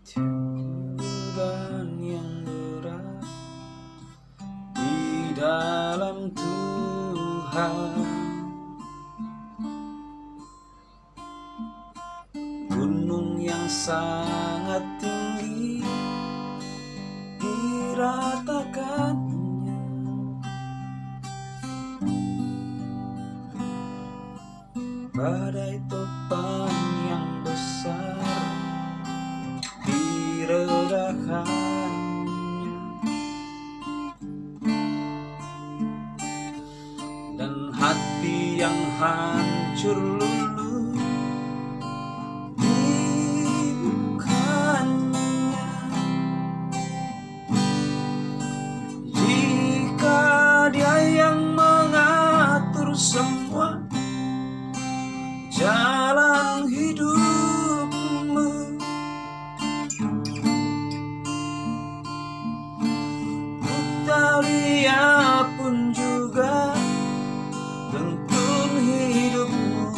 Beban yang berat di dalam Tuhan, gunung yang sangat tinggi diratakannya, badai topan yang besar diredakannya, dan hati yang hancur luluh dibukannya. Jika Dia yang mengatur semua jalan hidupmu, tahu Dia pun juga tuntun hidupmu.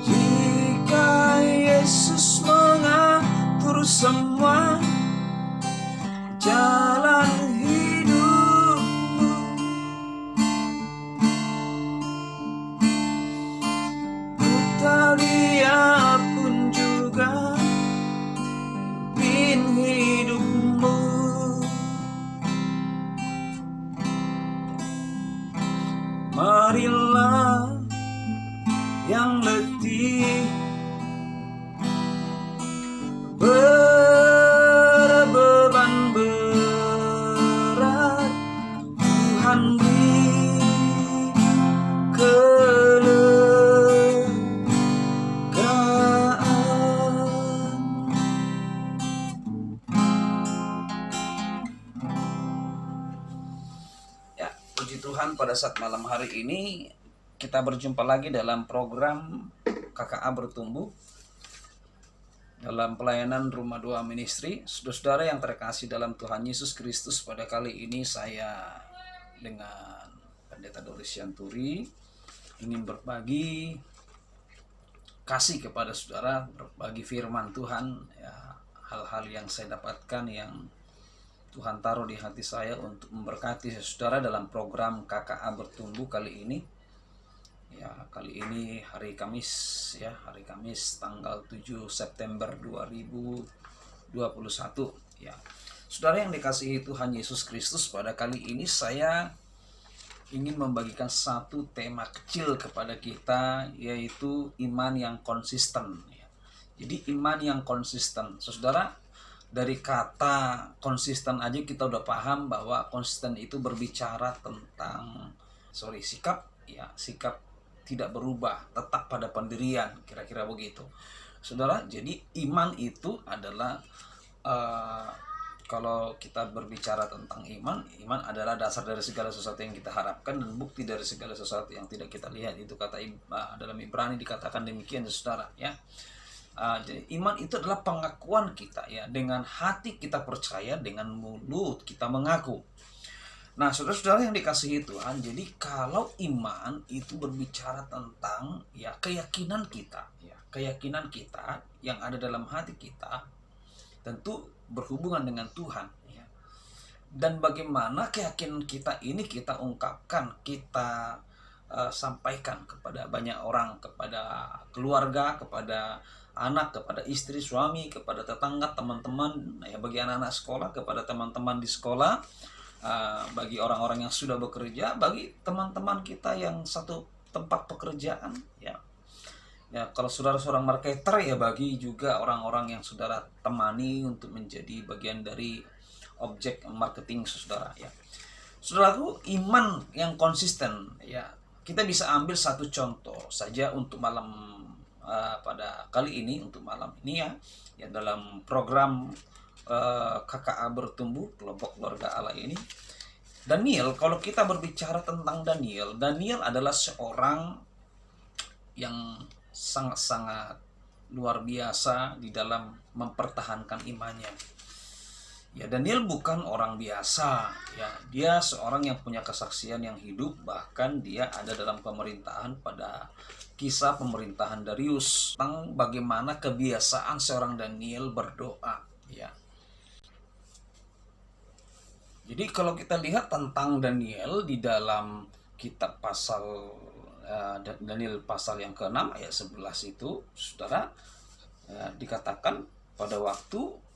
Jika Yesus mengatur semua jalan hidupmu, tahu Dia pun juga pimpin hidupmu. Marilah yang letih, berbeban berat, Tuhan beri kelegaan. Ya, puji Tuhan, pada saat malam hari ini kita berjumpa lagi dalam program KKA Bertumbuh dalam pelayanan Rumah Doa Ministry. Saudara-saudara yang terkasih dalam Tuhan Yesus Kristus, pada kali ini saya dengan Pendeta Doris Yanturi ingin berbagi kasih kepada saudara, berbagi firman Tuhan, ya, hal-hal yang saya dapatkan yang Tuhan taruh di hati saya untuk memberkati saudara dalam program KKA Bertumbuh kali ini. Ya, kali ini hari Kamis, ya, hari Kamis tanggal 7 September 2021. Ya. Saudara yang dikasihi Tuhan Yesus Kristus, pada kali ini saya ingin membagikan satu tema kecil kepada kita, yaitu iman yang konsisten. Ya. Jadi iman yang konsisten. Saudara, dari kata konsisten aja kita udah paham bahwa konsisten itu berbicara tentang sikap, ya, sikap tidak berubah, tetap pada pendirian, kira-kira begitu. Saudara, jadi iman itu adalah kalau kita berbicara tentang iman adalah dasar dari segala sesuatu yang kita harapkan dan bukti dari segala sesuatu yang tidak kita lihat. Itu kata dalam Ibrani dikatakan demikian, saudara, ya. Jadi iman itu adalah pengakuan kita, ya, dengan hati kita percaya, dengan mulut kita mengaku. Nah, saudara-saudara yang dikasihi Tuhan, jadi kalau iman itu berbicara tentang, ya, keyakinan kita, ya, keyakinan kita yang ada dalam hati kita, tentu berhubungan dengan Tuhan, ya. Dan bagaimana keyakinan kita ini kita ungkapkan, kita sampaikan kepada banyak orang, kepada keluarga, kepada anak, kepada istri, suami, kepada tetangga, teman-teman, ya, bagi anak-anak sekolah, kepada teman-teman di sekolah, bagi orang-orang yang sudah bekerja, bagi teman-teman kita yang satu tempat pekerjaan, ya. Ya, kalau saudara seorang marketer, ya, bagi juga orang-orang yang saudara temani untuk menjadi bagian dari objek marketing saudara, ya. Saudaraku, iman yang konsisten, ya, kita bisa ambil satu contoh saja untuk malam pada kali ini, untuk malam ini, ya, dalam program KKA Bertumbuh, kelompok keluarga Allah ini. Daniel, kalau kita berbicara tentang Daniel adalah seorang yang sangat-sangat luar biasa di dalam mempertahankan imannya. Ya, Daniel bukan orang biasa, ya. Dia seorang yang punya kesaksian yang hidup, bahkan dia ada dalam pemerintahan pada kisah pemerintahan Darius, tentang bagaimana kebiasaan seorang Daniel berdoa, ya. Jadi kalau kita lihat tentang Daniel di dalam kitab Daniel pasal yang ke-6 ayat 11 itu, Saudara, dikatakan pada waktu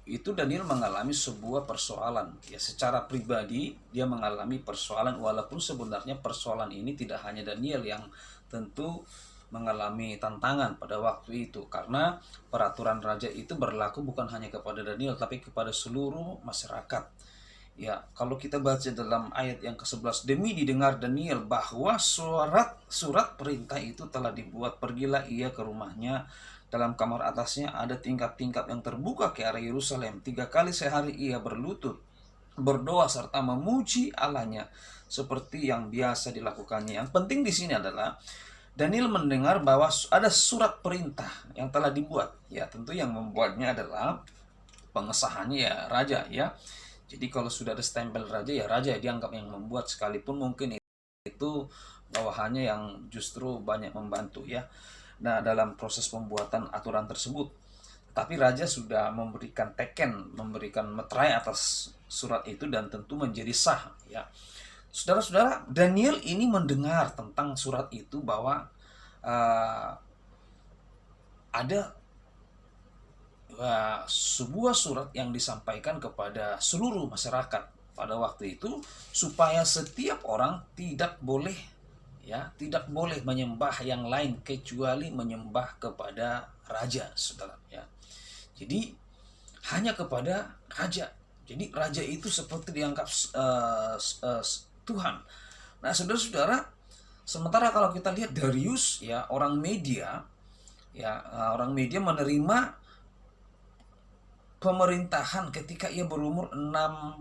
itu Daniel mengalami sebuah persoalan, ya. Secara pribadi dia mengalami persoalan, walaupun sebenarnya persoalan ini tidak hanya Daniel yang tentu mengalami tantangan pada waktu itu, karena peraturan raja itu berlaku bukan hanya kepada Daniel tapi kepada seluruh masyarakat. Ya, kalau kita baca dalam ayat yang ke-11, demi didengar Daniel bahwa surat perintah itu telah dibuat, pergilah ia ke rumahnya. Dalam kamar atasnya ada tingkap-tingkap yang terbuka ke arah Yerusalem. 3 kali sehari ia berlutut, berdoa serta memuji Allahnya seperti yang biasa dilakukannya. Yang penting di sini adalah Daniel mendengar bahwa ada surat perintah yang telah dibuat. Ya, tentu yang membuatnya adalah pengesahannya ya raja, ya. Jadi kalau sudah ada stempel raja, ya raja dianggap yang membuat, sekalipun mungkin itu bawahannya yang justru banyak membantu, ya. Nah, dalam proses pembuatan aturan tersebut, tapi raja sudah memberikan teken, memberikan meterai atas surat itu dan tentu menjadi sah, ya. Saudara-saudara, Daniel ini mendengar tentang surat itu bahwa ada sebuah surat yang disampaikan kepada seluruh masyarakat pada waktu itu, supaya setiap orang tidak boleh menyembah yang lain kecuali menyembah kepada raja, saudara, ya. Jadi hanya kepada raja. Jadi raja itu seperti dianggap Tuhan. Nah, saudara-saudara, sementara kalau kita lihat Darius, ya, orang media menerima pemerintahan ketika ia berumur 62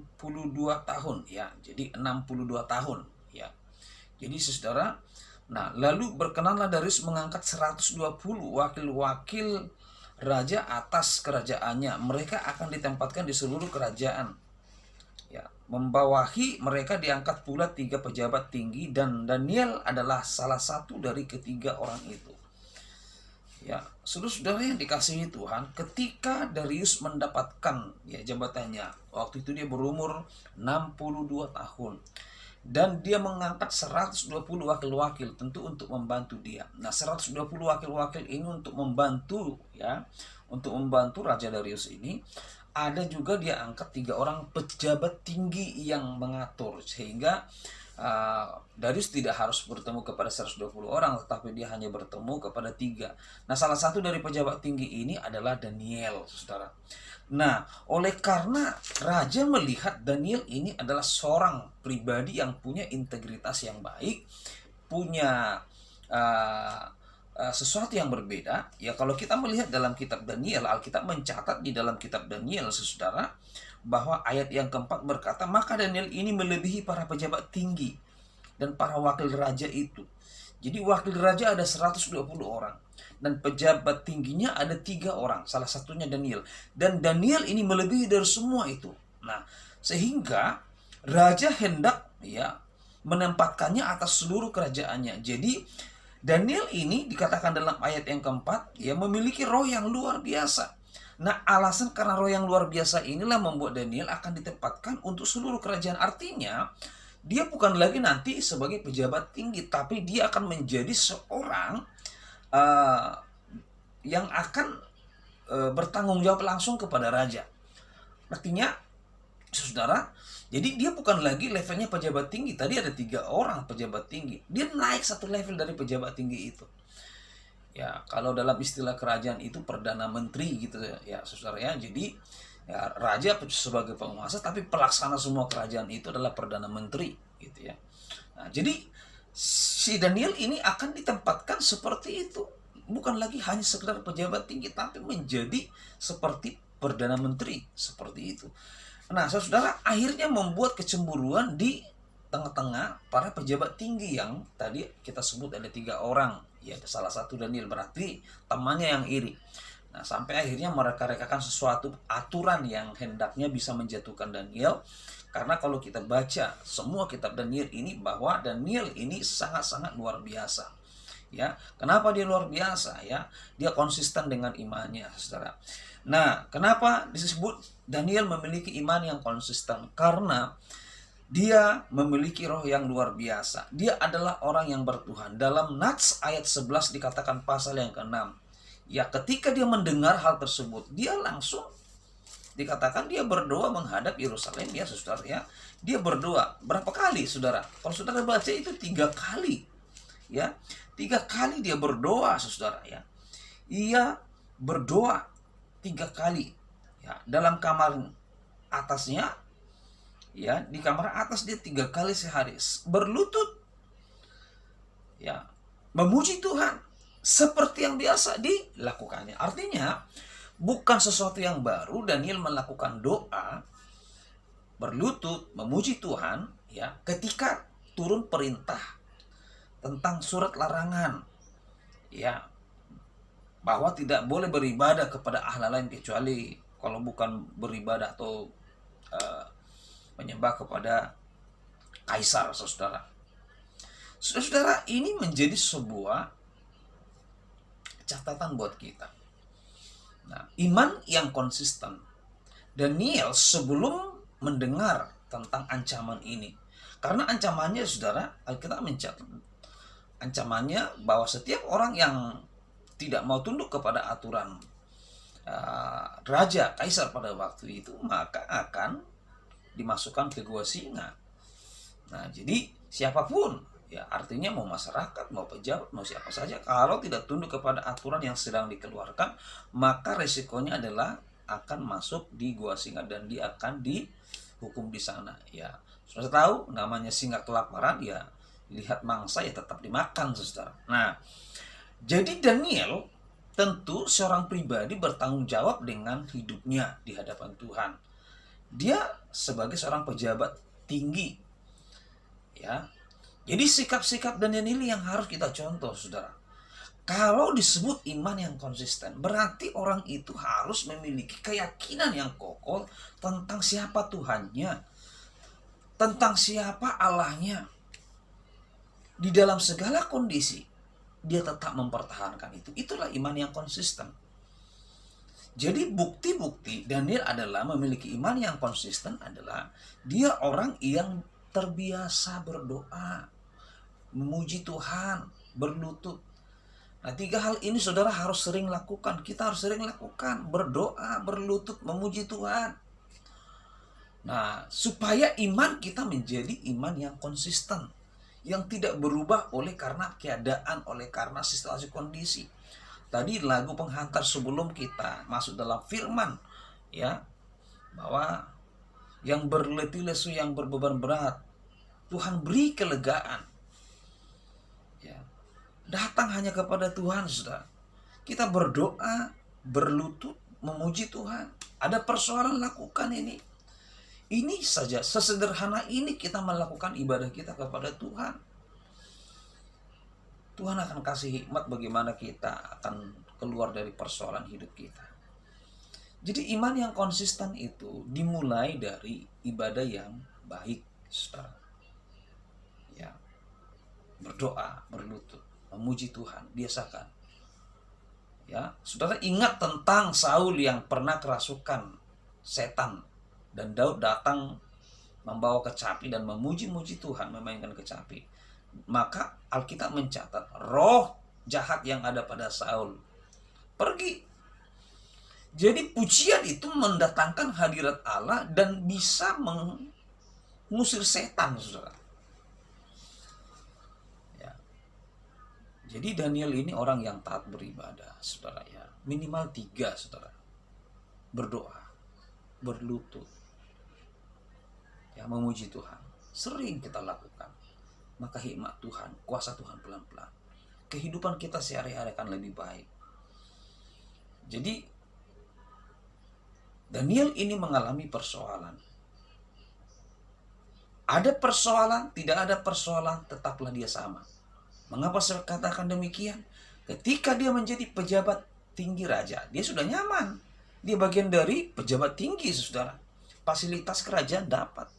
tahun, ya. Jadi 62 tahun, ya. Jadi saudara, nah lalu berkenanlah Darius mengangkat 120 wakil-wakil raja atas kerajaannya. Mereka akan ditempatkan di seluruh kerajaan, ya. Membawahi mereka diangkat pula 3 pejabat tinggi, dan Daniel adalah salah satu dari ketiga orang itu. Ya, saudara-saudara yang dikasihi Tuhan, ketika Darius mendapatkan, ya, jabatannya, waktu itu dia berumur 62 tahun. Dan dia mengangkat 120 wakil-wakil tentu untuk membantu dia. Nah, 120 wakil-wakil ini untuk membantu, ya, untuk membantu Raja Darius ini. Ada juga dia angkat 3 orang pejabat tinggi yang mengatur, sehingga Darius tidak harus bertemu kepada 120 orang, tetapi dia hanya bertemu kepada 3. Nah, salah satu dari pejabat tinggi ini adalah Daniel, saudara. Nah, oleh karena raja melihat Daniel ini adalah seorang pribadi yang punya integritas yang baik, punya sesuatu yang berbeda, ya. Kalau kita melihat dalam kitab Daniel, Alkitab mencatat di dalam kitab Daniel, saudara, bahwa ayat yang keempat berkata, maka Daniel ini melebihi para pejabat tinggi dan para wakil raja itu. Jadi wakil raja ada 120 orang dan pejabat tingginya ada 3 orang, salah satunya Daniel. Dan Daniel ini melebihi dari semua itu. Nah, sehingga raja hendak, ya, menempatkannya atas seluruh kerajaannya. Jadi Daniel ini dikatakan dalam ayat yang keempat, ya, memiliki roh yang luar biasa. Nah, alasan karena roh yang luar biasa inilah membuat Daniel akan ditempatkan untuk seluruh kerajaan. Artinya, dia bukan lagi nanti sebagai pejabat tinggi, tapi dia akan menjadi seorang yang akan bertanggung jawab langsung kepada raja. Artinya, saudara, jadi dia bukan lagi levelnya pejabat tinggi. Tadi ada 3 orang pejabat tinggi. Dia naik 1 level dari pejabat tinggi itu. Ya, kalau dalam istilah kerajaan itu perdana menteri gitu, ya, saudara, ya. Jadi, ya, raja sebagai penguasa, tapi pelaksana semua kerajaan itu adalah perdana menteri gitu, ya. Nah, jadi si Daniel ini akan ditempatkan seperti itu, bukan lagi hanya sekedar pejabat tinggi, tapi menjadi seperti perdana menteri seperti itu. Nah, saudara, akhirnya membuat kecemburuan di tengah-tengah para pejabat tinggi yang tadi kita sebut ada 3 orang. Ya, salah satu Daniel, berarti temannya yang iri. Nah, sampai akhirnya mereka rekakan sesuatu aturan yang hendaknya bisa menjatuhkan Daniel. Karena kalau kita baca semua kitab Daniel ini, bahwa Daniel ini sangat-sangat luar biasa. Ya, kenapa dia luar biasa? Ya, dia konsisten dengan imannya, saudara. Nah, kenapa disebut Daniel memiliki iman yang konsisten? Karena dia memiliki roh yang luar biasa. Dia adalah orang yang bertuhan. Dalam Nats ayat 11 dikatakan pasal yang ke-6. Ya, ketika dia mendengar hal tersebut, dia langsung dikatakan dia berdoa menghadap Yerusalem, ya saudara ya. Dia berdoa berapa kali, saudara? Kalau saudara baca itu 3 kali. Ya, 3 kali dia berdoa, saudara ya. Ia berdoa 3 kali. Ya, dalam kamar atasnya, ya, di kamar atas dia 3 kali sehari berlutut, ya, memuji Tuhan seperti yang biasa dilakukannya. Artinya bukan sesuatu yang baru Daniel melakukan doa berlutut memuji Tuhan, ya, ketika turun perintah tentang surat larangan, ya, bahwa tidak boleh beribadah kepada Allah lain kecuali kalau bukan beribadah atau menyembah kepada kaisar, saudara. Saudara, ini menjadi sebuah catatan buat kita. Nah, iman yang konsisten. Daniel sebelum mendengar tentang ancaman ini, karena ancamannya, saudara, Alkitab mencatat ancamannya bahwa setiap orang yang tidak mau tunduk kepada aturan raja kaisar pada waktu itu, maka akan dimasukkan ke gua singa. Nah, jadi siapapun, ya, artinya mau masyarakat, mau pejabat, mau siapa saja, kalau tidak tunduk kepada aturan yang sedang dikeluarkan, maka resikonya adalah akan masuk di gua singa dan dia akan dihukum di sana. Ya, sudah tahu namanya singa kelaparan, ya, lihat mangsa ya tetap dimakan, saudara. Nah, jadi Daniel tentu seorang pribadi bertanggung jawab dengan hidupnya di hadapan Tuhan. Dia sebagai seorang pejabat tinggi, ya. Jadi sikap-sikap Daniel ini yang harus kita contoh, saudara. Kalau disebut iman yang konsisten, berarti orang itu harus memiliki keyakinan yang kokoh tentang siapa Tuhannya, tentang siapa Allahnya. Di dalam segala kondisi, dia tetap mempertahankan itu. Itulah iman yang konsisten. Jadi bukti-bukti Daniel adalah memiliki iman yang konsisten adalah dia orang yang terbiasa berdoa, memuji Tuhan, berlutut. Nah, 3 hal ini saudara harus sering lakukan. Kita harus sering lakukan, berdoa, berlutut, memuji Tuhan. Nah, supaya iman kita menjadi iman yang konsisten, yang tidak berubah oleh karena keadaan, oleh karena situasi kondisi. Tadi lagu penghantar sebelum kita masuk dalam firman, ya, bahwa yang berletih lesu, yang berbeban berat, Tuhan beri kelegaan. Ya, datang hanya kepada Tuhan, saudara. Kita berdoa, berlutut, memuji Tuhan. Ada persoalan, lakukan ini. Ini saja, sesederhana ini kita melakukan ibadah kita kepada Tuhan. Tuhan akan kasih hikmat bagaimana kita akan keluar dari persoalan hidup kita. Jadi iman yang konsisten itu dimulai dari ibadah yang baik, saudara. Ya, berdoa, berlutut, memuji Tuhan, biasakan. Ya, saudara ingat tentang Saul yang pernah kerasukan setan dan Daud datang membawa kecapi dan memuji-muji Tuhan, memainkan kecapi. Maka Alkitab mencatat roh jahat yang ada pada Saul pergi. Jadi pujian itu mendatangkan hadirat Allah dan bisa mengusir setan, saudara. Ya. Jadi Daniel ini orang yang taat beribadah, saudara ya. Minimal 3, saudara. Berdoa, berlutut, ya, memuji Tuhan. Sering kita lakukan. Maka hikmat Tuhan, kuasa Tuhan pelan-pelan. Kehidupan kita sehari-hari akan lebih baik. Jadi Daniel ini mengalami persoalan. Ada persoalan, tidak ada persoalan, tetaplah dia sama. Mengapa saya katakan demikian? Ketika dia menjadi pejabat tinggi raja, dia sudah nyaman. Dia bagian dari pejabat tinggi, saudara. Fasilitas kerajaan dapat.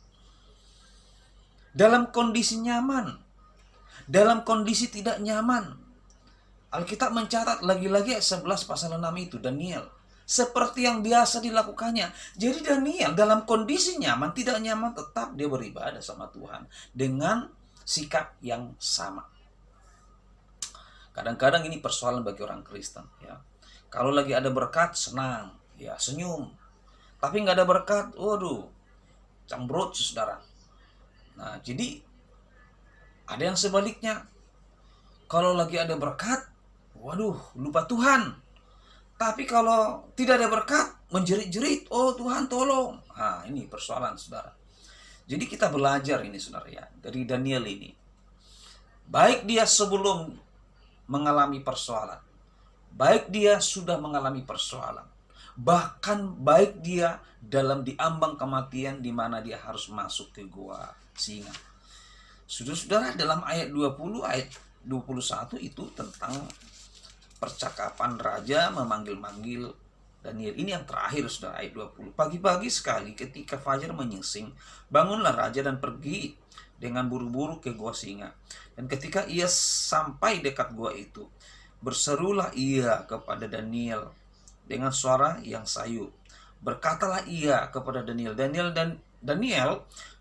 Dalam kondisi nyaman, dalam kondisi tidak nyaman, Alkitab mencatat lagi-lagi ayat 11 pasal 6 itu, Daniel. Seperti yang biasa dilakukannya. Jadi Daniel dalam kondisi nyaman, tidak nyaman, tetap dia beribadah sama Tuhan. Dengan sikap yang sama. Kadang-kadang ini persoalan bagi orang Kristen. Ya. Kalau lagi ada berkat, senang. Ya, senyum. Tapi nggak ada berkat, waduh, cemberut, saudara. Nah, jadi ada yang sebaliknya. Kalau lagi ada berkat, waduh, lupa Tuhan. Tapi kalau tidak ada berkat, menjerit-jerit, oh Tuhan tolong. Nah, ini persoalan, saudara. Jadi kita belajar ini, saudara, ya, dari Daniel ini. Baik dia sebelum mengalami persoalan, baik dia sudah mengalami persoalan, bahkan baik dia dalam diambang kematian di mana dia harus masuk ke gua singa. Saudara-saudara, dalam ayat 20, ayat 21 itu tentang percakapan raja memanggil-manggil Daniel. Ini yang terakhir, saudara, ayat 20. Pagi-pagi sekali ketika fajar menyingsing, bangunlah raja dan pergi dengan buru-buru ke gua singa. Dan ketika ia sampai dekat gua itu, berserulah ia kepada Daniel dengan suara yang sayu. Berkatalah ia kepada Daniel, Daniel,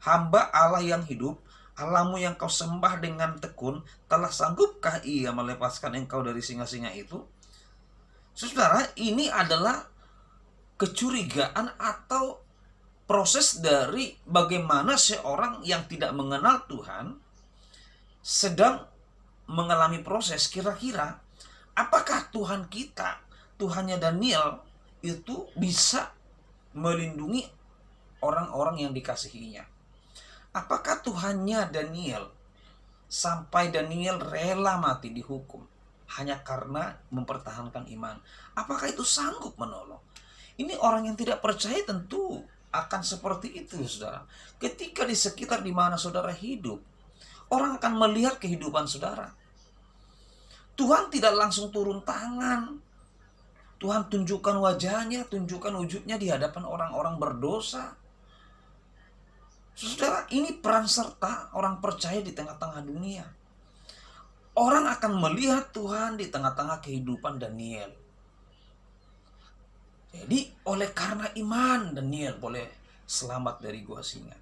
hamba Allah yang hidup, Allahmu yang kau sembah dengan tekun, telah sanggupkah ia melepaskan engkau dari singa-singa itu? Saudara, ini adalah kecurigaan atau proses dari bagaimana seorang yang tidak mengenal Tuhan sedang mengalami proses. Kira-kira apakah Tuhan kita, Tuhannya Daniel itu bisa melindungi orang-orang yang dikasihinya? Apakah Tuhannya Daniel sampai Daniel rela mati dihukum hanya karena mempertahankan iman? Apakah itu sanggup menolong? Ini orang yang tidak percaya tentu akan seperti itu, saudara. Ketika di sekitar di mana saudara hidup, orang akan melihat kehidupan saudara. Tuhan tidak langsung turun tangan. Tuhan tunjukkan wajahnya, tunjukkan wujudnya di hadapan orang-orang berdosa. Saudara, ini peran serta orang percaya di tengah-tengah dunia. Orang akan melihat Tuhan di tengah-tengah kehidupan Daniel. Jadi, oleh karena iman, Daniel boleh selamat dari gua singa.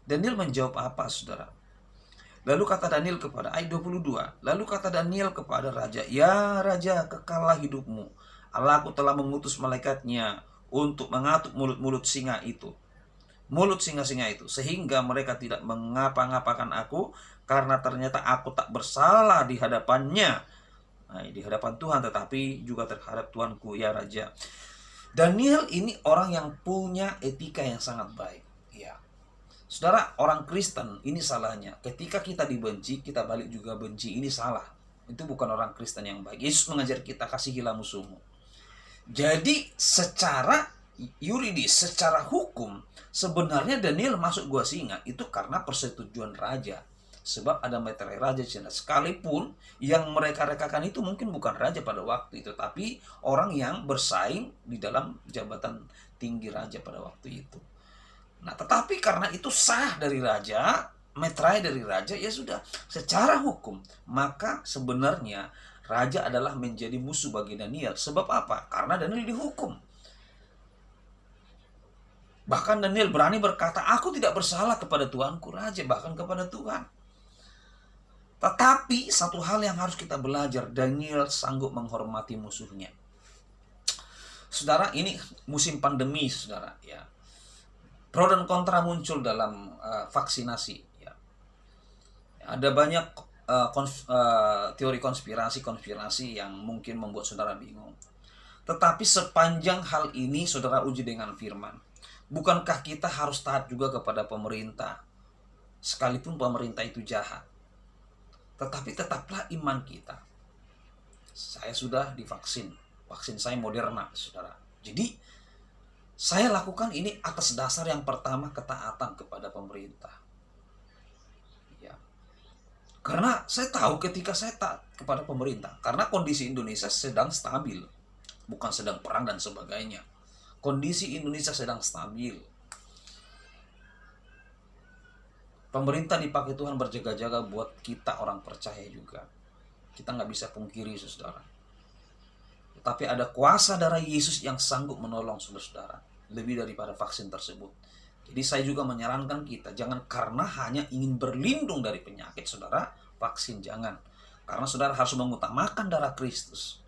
Daniel menjawab apa, saudara? Lalu kata Daniel kepada, ayat 22, lalu kata Daniel kepada raja, ya raja, kekallah hidupmu. Allahku telah mengutus malaikatnya untuk mengatuk mulut-mulut singa itu. Mulut singa-singa itu, sehingga mereka tidak mengapa-ngapakan aku, karena ternyata aku tak bersalah di hadapannya, di hadapan Tuhan, tetapi juga terhadap Tuanku, ya Raja. Daniel ini orang yang punya etika yang sangat baik. Ya, saudara, orang Kristen ini salahnya. Ketika kita dibenci, kita balik juga benci. Ini salah. Itu bukan orang Kristen yang baik. Yesus mengajar kita, kasihilah musuhmu. Jadi secara yuridis, secara hukum, sebenarnya Daniel masuk gua singa itu karena persetujuan raja. Sebab ada meterai raja di sana. Sekalipun yang mereka rekakan itu mungkin bukan raja pada waktu itu, tapi orang yang bersaing di dalam jabatan tinggi raja pada waktu itu. Nah, tetapi karena itu sah dari raja, meterai dari raja, ya sudah. Secara hukum, maka sebenarnya raja adalah menjadi musuh bagi Daniel. Sebab apa? Karena Daniel dihukum. Bahkan Daniel berani berkata, aku tidak bersalah kepada Tuanku Raja, bahkan kepada Tuhan. Tetapi satu hal yang harus kita belajar, Daniel sanggup menghormati musuhnya. Saudara, ini musim pandemi, saudara. Ya, pro dan kontra muncul dalam vaksinasi. Ya. Ada banyak teori konspirasi yang mungkin membuat saudara bingung. Tetapi sepanjang hal ini, saudara uji dengan firman. Bukankah kita harus taat juga kepada pemerintah? Sekalipun pemerintah itu jahat. Tetapi tetaplah iman kita. Saya sudah divaksin. Vaksin saya Moderna, saudara. Jadi, saya lakukan ini atas dasar yang pertama, ketaatan kepada pemerintah. Ya. Karena saya tahu ketika saya taat kepada pemerintah. Karena kondisi Indonesia sedang stabil. bukan sedang perang dan sebagainya. Kondisi Indonesia sedang stabil. Pemerintah dipakai Tuhan berjaga-jaga buat kita orang percaya juga. Kita nggak bisa pungkiri, saudara. Tapi ada kuasa darah Yesus yang sanggup menolong saudara-saudara. Lebih daripada vaksin tersebut. Jadi saya juga menyarankan kita, jangan karena hanya ingin berlindung dari penyakit, saudara, vaksin jangan. Karena saudara harus mengutamakan darah Kristus.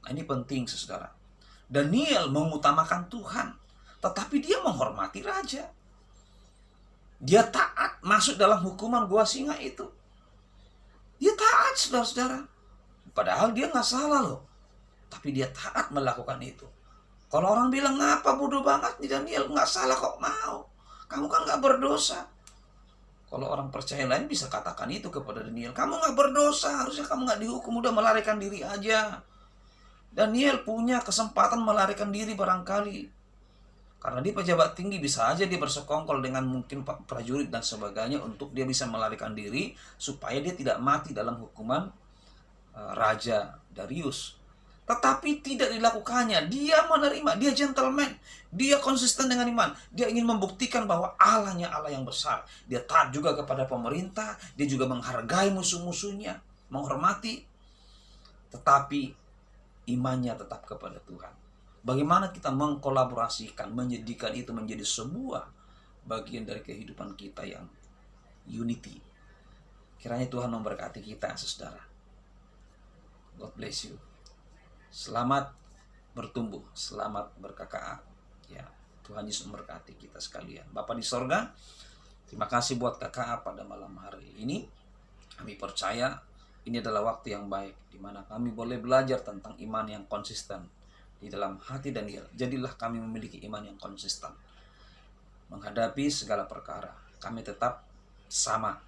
Nah, ini penting, saudara. Daniel mengutamakan Tuhan, tetapi dia menghormati raja. Dia taat masuk dalam hukuman gua singa itu. Dia taat, saudara-saudara. Padahal dia nggak salah loh. Tapi dia taat melakukan itu. Kalau orang bilang, ngapa bodoh banget nih Daniel, nggak salah kok mau. Kamu kan nggak berdosa. Kalau orang percaya lain bisa katakan itu kepada Daniel. Kamu nggak berdosa, harusnya kamu nggak dihukum, udah melarikan diri aja. Daniel punya kesempatan melarikan diri barangkali. Karena dia pejabat tinggi, bisa aja dia bersekongkol dengan mungkin prajurit dan sebagainya untuk dia bisa melarikan diri supaya dia tidak mati dalam hukuman Raja Darius. Tetapi tidak dilakukannya. Dia menerima, dia gentleman. Dia konsisten dengan iman. Dia ingin membuktikan bahwa Allahnya Allah yang besar. Dia taat juga kepada pemerintah. Dia juga menghargai musuh-musuhnya, menghormati. Tetapi imannya tetap kepada Tuhan. Bagaimana kita mengkolaborasikan, menjadikan itu menjadi sebuah bagian dari kehidupan kita yang unity. Kiranya Tuhan memberkati kita, saudara. God bless you. Selamat bertumbuh, selamat berKKA. Ya, Tuhan Yesus memberkati kita sekalian. Bapa di sorga, terima kasih buat KKA pada malam hari ini. Kami percaya ini adalah waktu yang baik, di mana kami boleh belajar tentang iman yang konsisten di dalam hati Daniel. Jadilah kami memiliki iman yang konsisten menghadapi segala perkara. Kami tetap sama,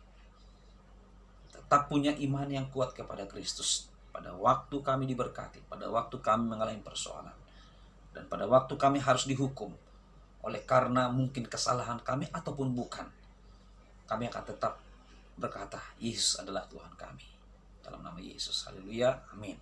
tetap punya iman yang kuat kepada Kristus. Pada waktu kami diberkati, pada waktu kami mengalami persoalan, dan pada waktu kami harus dihukum oleh karena mungkin kesalahan kami ataupun bukan, kami akan tetap berkata, Yesus adalah Tuhan kami. Dalam nama Yesus, haleluya, amin.